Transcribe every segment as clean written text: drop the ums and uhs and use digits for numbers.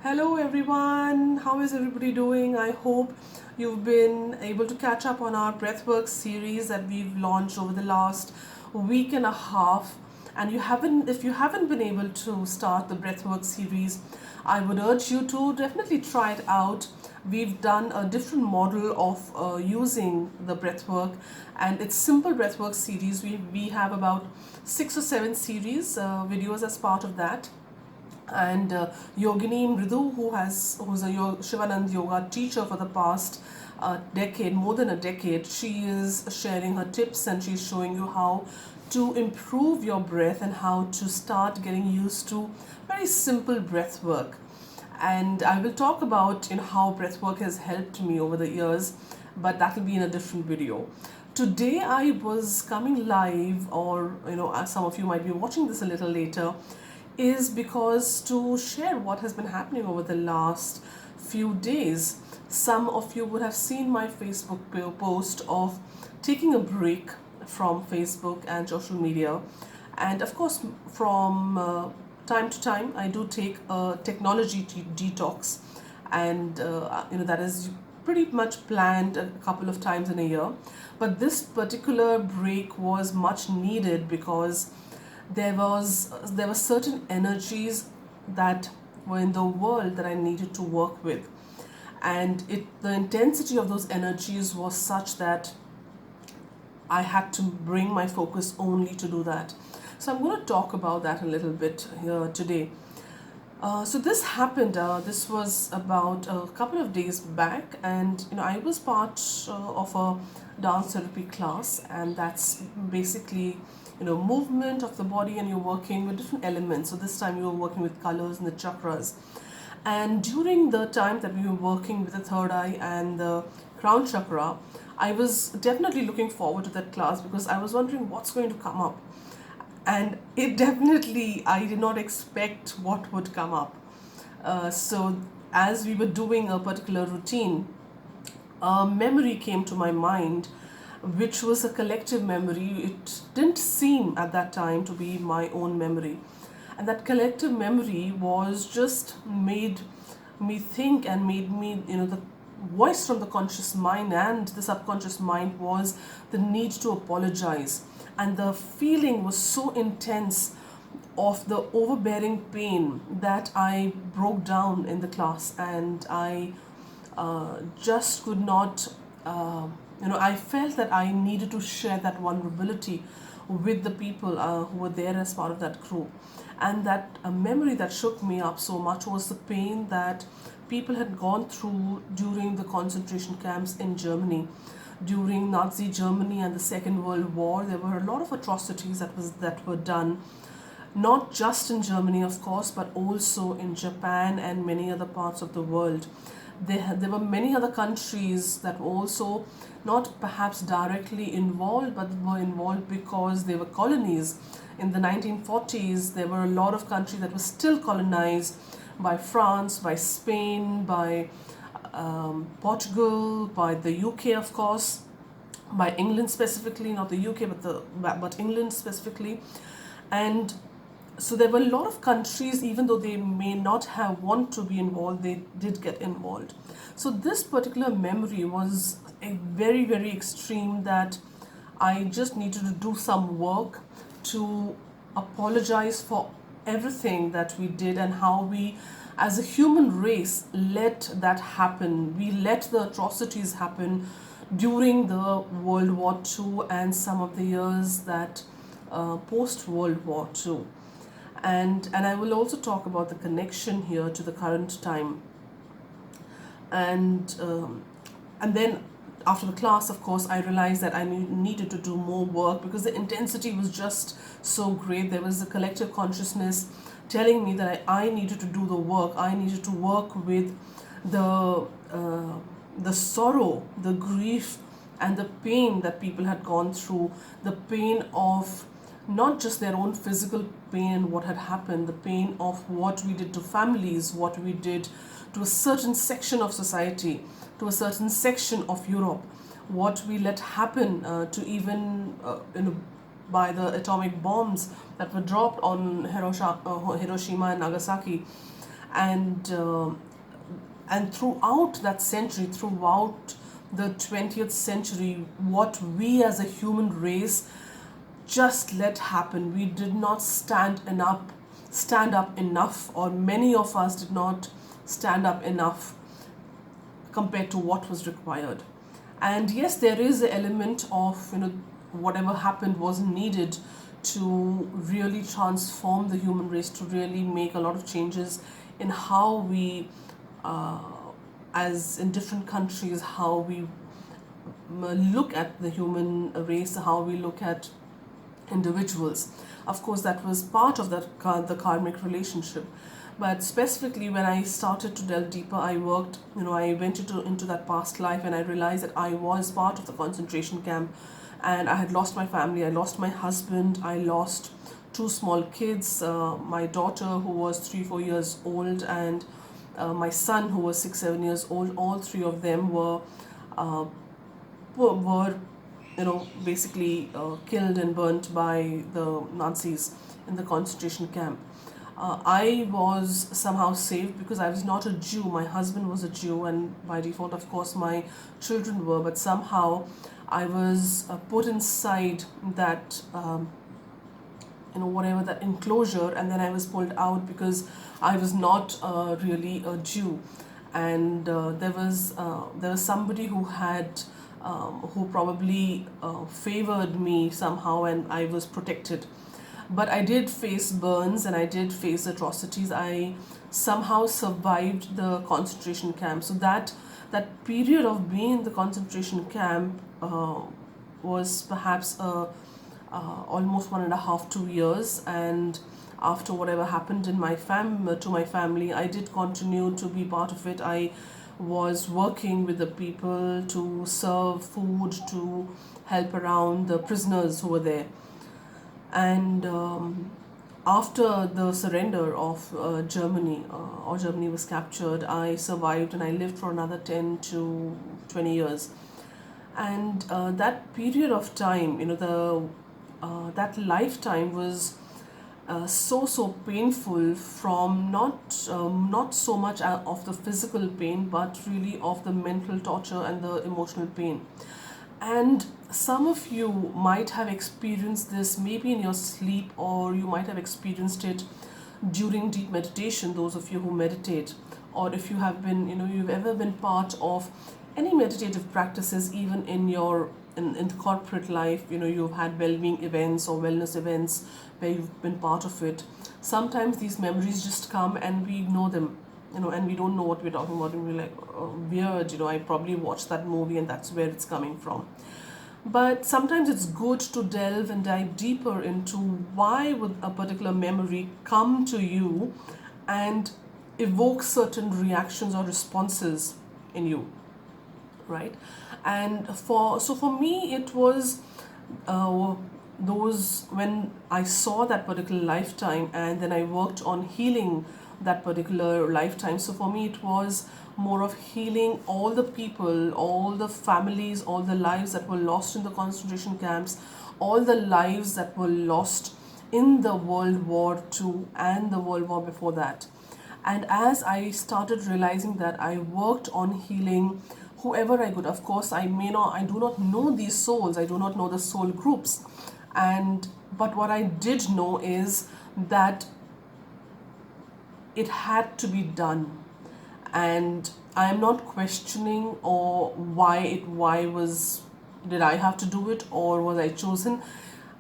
Hello everyone, how is everybody doing? I hope you've been able to catch up on our breathwork series that we've launched over the last week and a half. And if you haven't been able to start the breathwork series, I would urge you to definitely try it out. We've done a different model of using the breathwork, and it's simple breathwork series. We have about 6 or 7 series videos as part of that, and Yogini Mridu, who's a Shivanand yoga teacher for the past decade, more than a decade, she is sharing her tips and she's showing you how to improve your breath and how to start getting used to very simple breath work. And I will talk about how breath work has helped me over the years, but that will be in a different video. Today I was coming live, or some of you might be watching this a little later, is because to share what has been happening over the last few days. Some of you would have seen my Facebook post of taking a break from Facebook and social media, and of course, from time to time, I do take a technology detox, and that is pretty much planned a couple of times in a year. But this particular break was much needed because there were certain energies that were in the world that I needed to work with, and the intensity of those energies was such that I had to bring my focus only to do that. So I'm going to talk about that a little bit here today. So this happened. This was about a couple of days back, and I was part of a dance therapy class, and that's basically movement of the body, and you're working with different elements. So this time you were working with colors and the chakras. And during the time that we were working with the third eye and the crown chakra, I was definitely looking forward to that class because I was wondering what's going to come up. And it definitely, I did not expect what would come up. So as we were doing a particular routine, a memory came to my mind, which was a collective memory. It didn't seem at that time to be my own memory. And that collective memory was just made me think and made me, the voice from the conscious mind and the subconscious mind was the need to apologize. And the feeling was so intense of the overbearing pain that I broke down in the class, and I just could not, I felt that I needed to share that vulnerability with the people who were there as part of that group. And that memory that shook me up so much was the pain that people had gone through during the concentration camps in Germany. During Nazi Germany and the Second World War, there were a lot of atrocities that were done, not just in Germany, of course, but also in Japan and many other parts of the world. There were many other countries that were also not perhaps directly involved, but were involved because they were colonies. In the 1940s, there were a lot of countries that were still colonized by France, by Spain, by Portugal, by the UK, of course, by England specifically, not the UK, but England specifically. And so there were a lot of countries, even though they may not have want to be involved, they did get involved. So this particular memory was a very, very extreme, that I just needed to do some work to apologize for everything that we did and how we, as a human race, let that happen. We let the atrocities happen during the World War II and some of the years that post World War II. And I will also talk about the connection here to the current time. And then after the class, of course, I realized that I needed to do more work because the intensity was just so great. There was a collective consciousness telling me that I needed to do the work. I needed to work with the sorrow, the grief, and the pain that people had gone through. The pain of not just their own physical pain, what had happened, the pain of what we did to families, what we did to a certain section of society, to a certain section of Europe, what we let happen to even by the atomic bombs that were dropped on Hiroshima and Nagasaki. And throughout that century, throughout the 20th century, what we as a human race just let happen. We did not stand up enough, or many of us did not stand up enough compared to what was required. And yes, there is an element of, whatever happened was needed to really transform the human race, to really make a lot of changes in how we, as in different countries, how we look at the human race, how we look at individuals. Of course, that was part of the karmic relationship. But specifically, when I started to delve deeper, I went into that past life, and I realized that I was part of the concentration camp, and I had lost my family. I lost my husband. I lost two small kids, my daughter who was 3-4 years old, and my son who was 6-7 years old. All three of them were basically killed and burnt by the Nazis in the concentration camp. I was somehow saved because I was not a Jew. My husband was a Jew, and by default, of course, my children were. But somehow, I was put inside that, whatever, that enclosure, and then I was pulled out because I was not really a Jew. And there was somebody who had who probably favored me somehow, and I was protected. But I did face burns, and I did face atrocities. I somehow survived the concentration camp. So that period of being in the concentration camp was perhaps almost 1.5-2 years. And after whatever happened in my to my family, I did continue to be part of it. I was working with the people to serve food, to help around the prisoners who were there. And after the surrender of Germany, or Germany was captured, I survived, and I lived for another 10 to 20 years. And that period of time, that lifetime was so painful, from not so much of the physical pain, but really of the mental torture and the emotional pain. And some of you might have experienced this maybe in your sleep, or you might have experienced it during deep meditation, those of you who meditate, or if you have been, you've ever been part of any meditative practices, even in your in corporate life, you've had well-being events or wellness events where you've been part of it. Sometimes these memories just come and we ignore them, and we don't know what we're talking about, and we're like, oh, weird, I probably watched that movie and that's where it's coming from. But sometimes it's good to delve and dive deeper into why would a particular memory come to you and evoke certain reactions or responses in you, right? And for me, it was those when I saw that particular lifetime, and then I worked on healing that particular lifetime. So for me, it was more of healing all the people, all the families, all the lives that were lost in the concentration camps, all the lives that were lost in the World War II and the World War before that. And as I started realizing that, I worked on healing whoever I could. Of course, I do not know these souls, I do not know the soul groups, but what I did know is that it had to be done. And I am not questioning or did I have to do it, or was I chosen?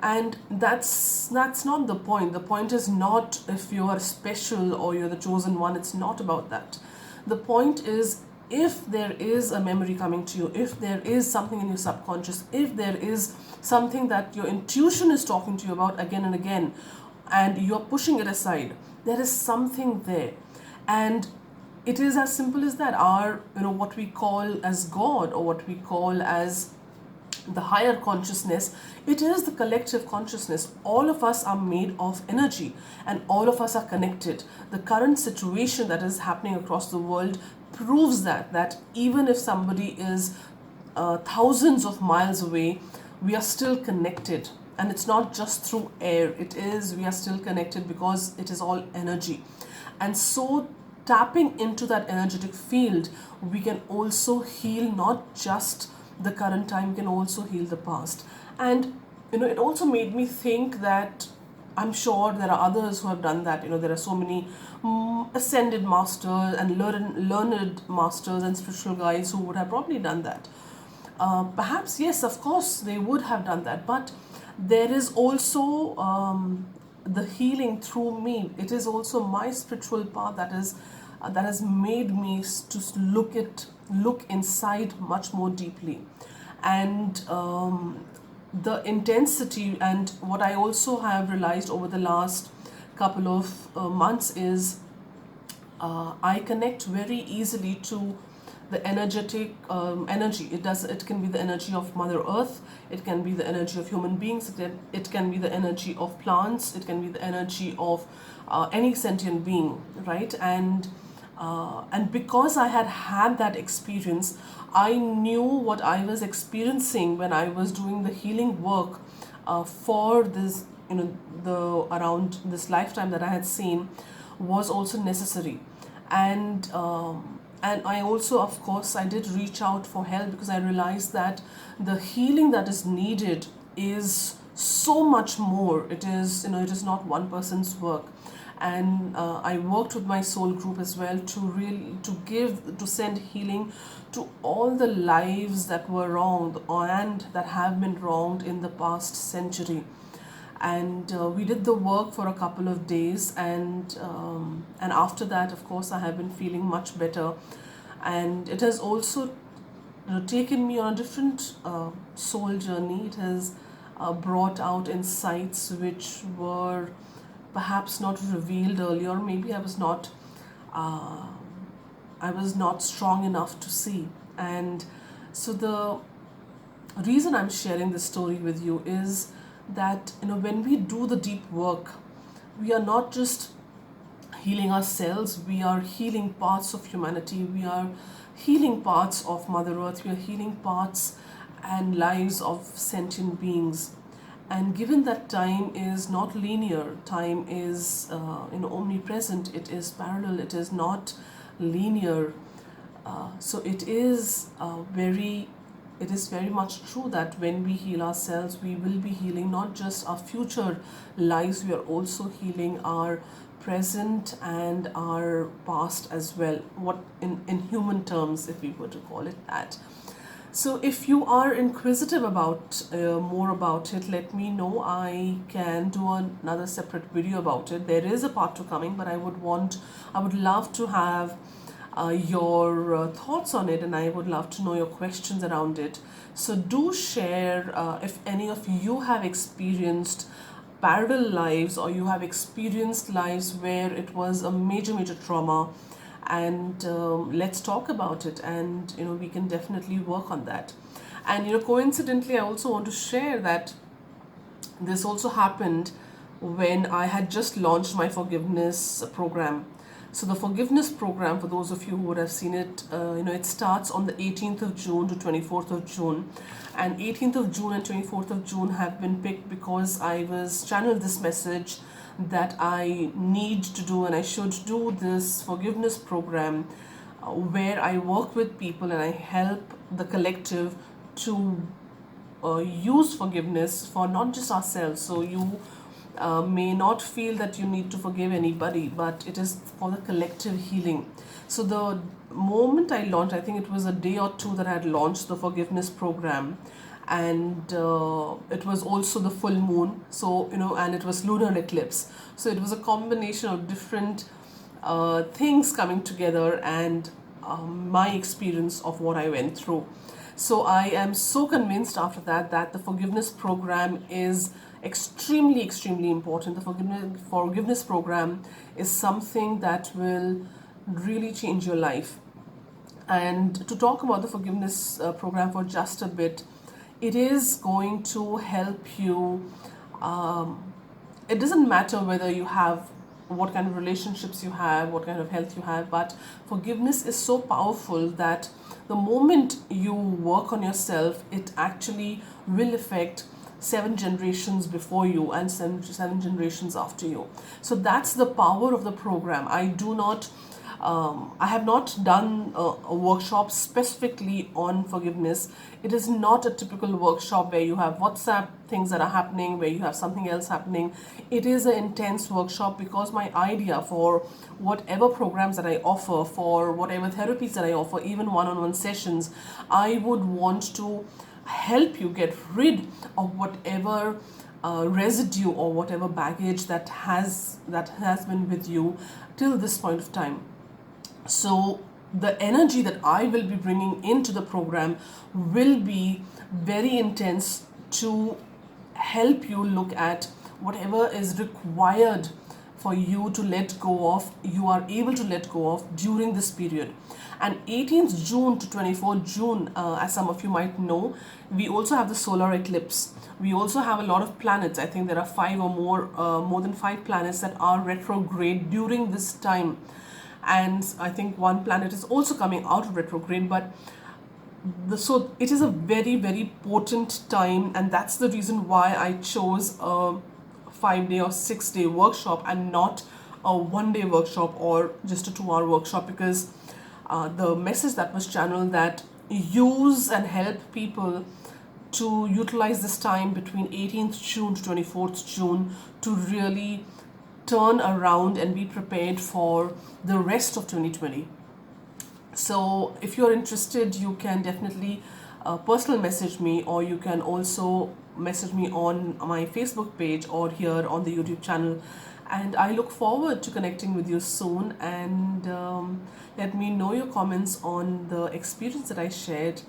And that's not the point. The point is not if you are special or you're the chosen one. It's not about that. The point is, if there is a memory coming to you, if there is something in your subconscious, if there is something that your intuition is talking to you about again and again, and you're pushing it aside, there is something there. And it is as simple as that. Our, what we call as God, or what we call as the higher consciousness, it is the collective consciousness. All of us are made of energy, and all of us are connected. The current situation that is happening across the world proves that even if somebody is thousands of miles away, we are still connected. And it's not just through air, we are still connected because it is all energy. And so tapping into that energetic field, we can also heal not just the current time, we can also heal the past. And it also made me think that I'm sure there are others who have done that. There are so many ascended masters and learned masters and spiritual guides who would have probably done that. Perhaps, yes, of course, they would have done that. But there is also the healing through me. It is also my spiritual path that has made me to look inside much more deeply. And the intensity, and what I also have realized over the last couple of months is I connect very easily to the energetic energy. It can be the energy of Mother Earth, it can be the energy of human beings, it can be the energy of plants, it can be the energy of any sentient being, right? And because I had that experience, I knew what I was experiencing when I was doing the healing work for this, the around this lifetime that I had seen was also necessary. And I also, of course, I did reach out for help, because I realized that the healing that is needed is so much more. It is not one person's work. And I worked with my soul group as well to send healing to all the lives that were wronged and that have been wronged in the past century. And we did the work for a couple of days, and after that, of course, I have been feeling much better. And it has also taken me on a different soul journey. It has brought out insights which were perhaps not revealed earlier. Maybe uh, I was not strong enough to see. And so the reason I'm sharing this story with you is that when we do the deep work, we are not just healing ourselves, we are healing parts of humanity, we are healing parts of Mother Earth, we are healing parts and lives of sentient beings. And given that time is not linear, time is omnipresent, it is parallel, it is not linear. So it is very much true that when we heal ourselves, we will be healing not just our future lives, we are also healing our present and our past as well, what in human terms, if we were to call it that. So if you are inquisitive about more about it, let me know. I can do another separate video about it. There is a part 2 coming, but I would love to have your thoughts on it, and I would love to know your questions around it. So do share if any of you have experienced parallel lives, or you have experienced lives where it was a major trauma, and let's talk about it, and we can definitely work on that. And coincidentally, I also want to share that this also happened when I had just launched my forgiveness program. So the forgiveness program, for those of you who would have seen it, it starts on the 18th of June to 24th of June. And 18th of June and 24th of June have been picked because I was channeled this message that I need to do and I should do this forgiveness program where I work with people and I help the collective to use forgiveness for not just ourselves. So you may not feel that you need to forgive anybody, but it is for the collective healing. So the moment I launched, I think it was a day or two that I had launched the forgiveness program, and it was also the full moon, so and it was lunar eclipse, so it was a combination of different things coming together, and my experience of what I went through. So I am so convinced after that the forgiveness program is extremely important. The forgiveness program is something that will really change your life. And to talk about the forgiveness program for just a bit, it is going to help you. It doesn't matter whether you have what kind of relationships you have, what kind of health you have, but forgiveness is so powerful that the moment you work on yourself, it actually will affect 7 generations before you and 7 generations after you. So that's the power of the program. I do not I have not done a workshop specifically on forgiveness. It is not a typical workshop where you have WhatsApp things that are happening, where you have something else happening. It is an intense workshop because my idea for whatever programs that I offer, for whatever therapies that I offer, even one-on-one sessions, I would want to help you get rid of whatever residue or whatever baggage that has been with you till this point of time. So the energy that I will be bringing into the program will be very intense to help you look at whatever is required for you to let go of, you are able to let go of during this period. And 18th June to 24th June, as some of you might know, we also have the solar eclipse. We also have a lot of planets. I think there are five or more than five planets that are retrograde during this time. And I think one planet is also coming out of retrograde, but so it is a very, very potent time, and that's the reason why I chose a 5-day or 6-day workshop and not a 1-day workshop or just a 2-hour workshop, because the message that was channeled, that use and help people to utilize this time between 18th June to 24th June to really turn around and be prepared for the rest of 2020. So if you're interested, you can definitely personal message me, or you can also message me on my Facebook page or here on the YouTube channel. And I look forward to connecting with you soon, and let me know your comments on the experience that I shared.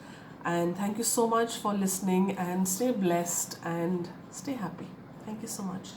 And thank you so much for listening, and stay blessed and stay happy. Thank you so much.